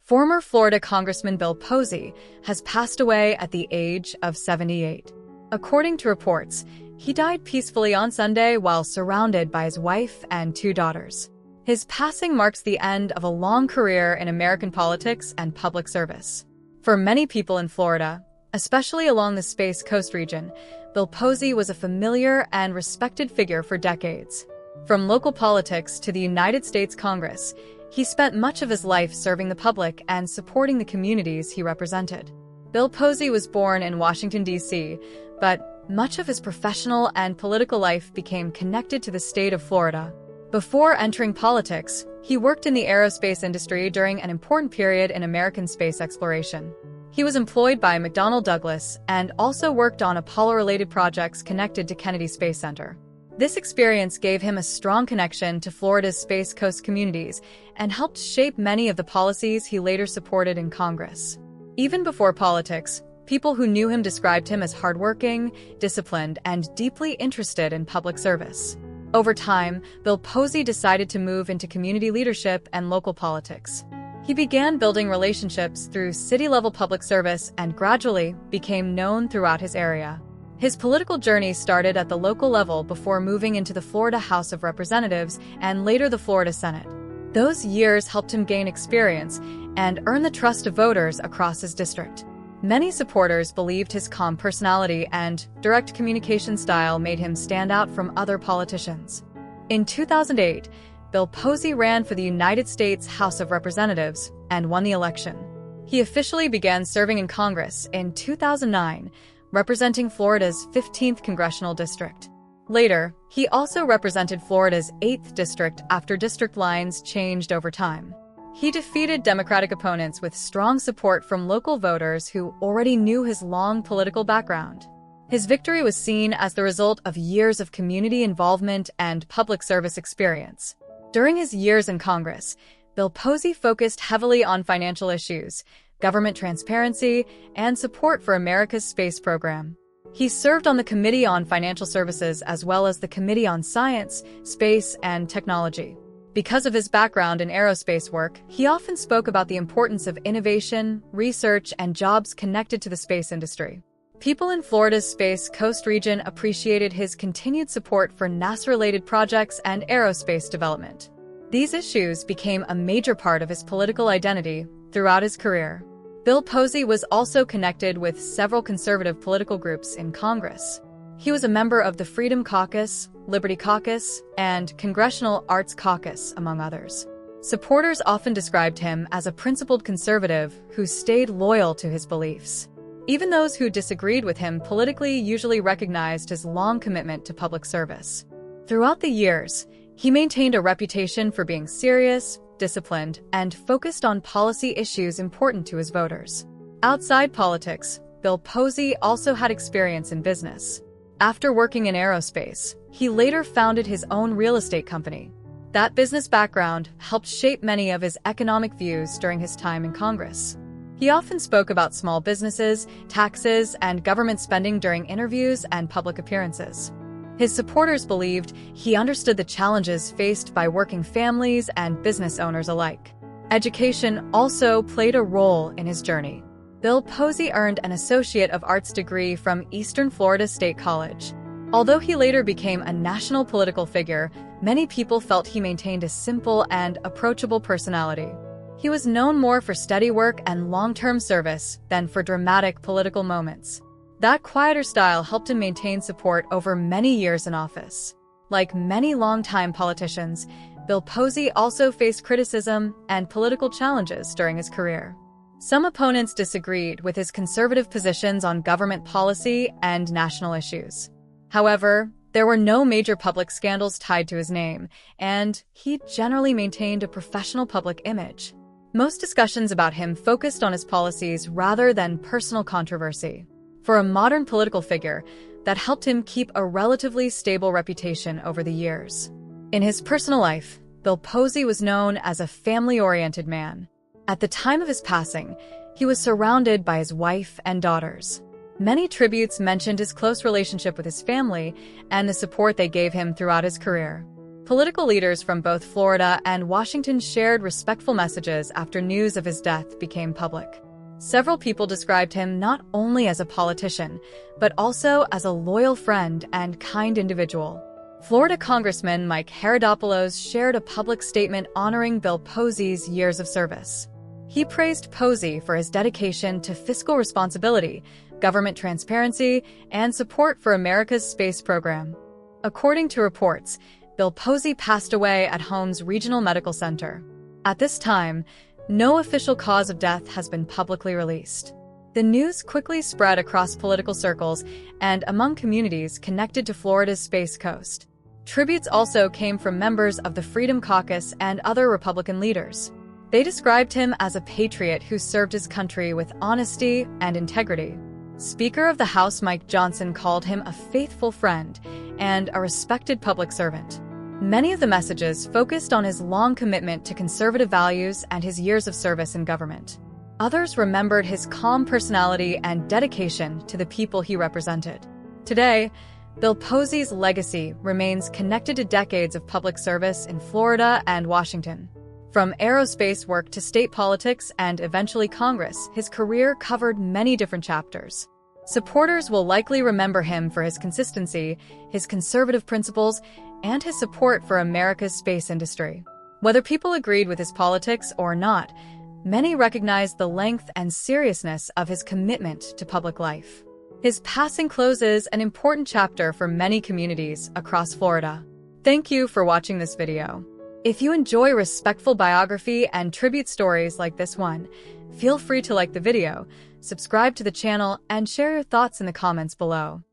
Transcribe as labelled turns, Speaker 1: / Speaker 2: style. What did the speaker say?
Speaker 1: Former Florida Congressman Bill Posey has passed away at the age of 78. According to reports, he died peacefully on Sunday while surrounded by his wife and 2 daughters. His passing marks the end of a long career in American politics and public service. For many people in Florida, especially along the Space Coast region, Bill Posey was a familiar and respected figure for decades. From local politics to the United States Congress, he spent much of his life serving the public and supporting the communities he represented. Bill Posey was born in Washington, D.C., but much of his professional and political life became connected to the state of Florida. Before entering politics, he worked in the aerospace industry during an important period in American space exploration. He was employed by McDonnell Douglas and also worked on Apollo-related projects connected to Kennedy Space Center. This experience gave him a strong connection to Florida's Space Coast communities and helped shape many of the policies he later supported in Congress. Even before politics, people who knew him described him as hardworking, disciplined, and deeply interested in public service. Over time, Bill Posey decided to move into community leadership and local politics. He began building relationships through city-level public service and gradually became known throughout his area. His political journey started at the local level before moving into the Florida House of Representatives and later the Florida Senate. Those years helped him gain experience and earn the trust of voters across his district. Many supporters believed his calm personality and direct communication style made him stand out from other politicians. In 2008, Bill Posey ran for the United States House of Representatives and won the election. He officially began serving in Congress in 2009, representing Florida's 15th congressional district. Later, he also represented Florida's 8th district after district lines changed over time. He defeated Democratic opponents with strong support from local voters who already knew his long political background. His victory was seen as the result of years of community involvement and public service experience. During his years in Congress, Bill Posey focused heavily on financial issues, government transparency, and support for America's space program. He served on the Committee on Financial Services as well as the Committee on Science, Space, and Technology. Because of his background in aerospace work, he often spoke about the importance of innovation, research, and jobs connected to the space industry. People in Florida's Space Coast region appreciated his continued support for NASA-related projects and aerospace development. These issues became a major part of his political identity throughout his career. Bill Posey was also connected with several conservative political groups in Congress. He was a member of the Freedom Caucus, Liberty Caucus, and Congressional Arts Caucus, among others. Supporters often described him as a principled conservative who stayed loyal to his beliefs. Even those who disagreed with him politically usually recognized his long commitment to public service. Throughout the years, he maintained a reputation for being serious, disciplined, and focused on policy issues important to his voters. Outside politics, Bill Posey also had experience in business. After working in aerospace, he later founded his own real estate company. That business background helped shape many of his economic views during his time in Congress. He often spoke about small businesses, taxes, and government spending during interviews and public appearances. His supporters believed he understood the challenges faced by working families and business owners alike. Education also played a role in his journey. Bill Posey earned an Associate of Arts degree from Eastern Florida State College. Although he later became a national political figure, many people felt he maintained a simple and approachable personality. He was known more for steady work and long-term service than for dramatic political moments. That quieter style helped him maintain support over many years in office. Like many longtime politicians, Bill Posey also faced criticism and political challenges during his career. Some opponents disagreed with his conservative positions on government policy and national issues. However, there were no major public scandals tied to his name, and he generally maintained a professional public image. Most discussions about him focused on his policies rather than personal controversy. For a modern political figure, that helped him keep a relatively stable reputation over the years. In his personal life, Bill Posey was known as a family-oriented man. At the time of his passing, he was surrounded by his wife and daughters. Many tributes mentioned his close relationship with his family and the support they gave him throughout his career. Political leaders from both Florida and Washington shared respectful messages after news of his death became public. Several people described him not only as a politician, but also as a loyal friend and kind individual. Florida Congressman Mike Herodopoulos shared a public statement honoring Bill Posey's years of service. He praised Posey for his dedication to fiscal responsibility, government transparency, and support for America's space program. According to reports, Bill Posey passed away at Holmes Regional Medical Center. At this time, no official cause of death has been publicly released. The news quickly spread across political circles and among communities connected to Florida's Space Coast. Tributes also came from members of the Freedom Caucus and other Republican leaders. They described him as a patriot who served his country with honesty and integrity. Speaker of the House Mike Johnson called him a faithful friend and a respected public servant. Many of the messages focused on his long commitment to conservative values and his years of service in government. Others remembered his calm personality and dedication to the people he represented. Today, Bill Posey's legacy remains connected to decades of public service in Florida and Washington. From aerospace work to state politics and eventually Congress, his career covered many different chapters. Supporters will likely remember him for his consistency, his conservative principles, and his support for America's space industry. Whether people agreed with his politics or not, many recognized the length and seriousness of his commitment to public life. His passing closes an important chapter for many communities across Florida. Thank you for watching this video. If you enjoy respectful biography and tribute stories like this one, feel free to like the video, subscribe to the channel, and share your thoughts in the comments below.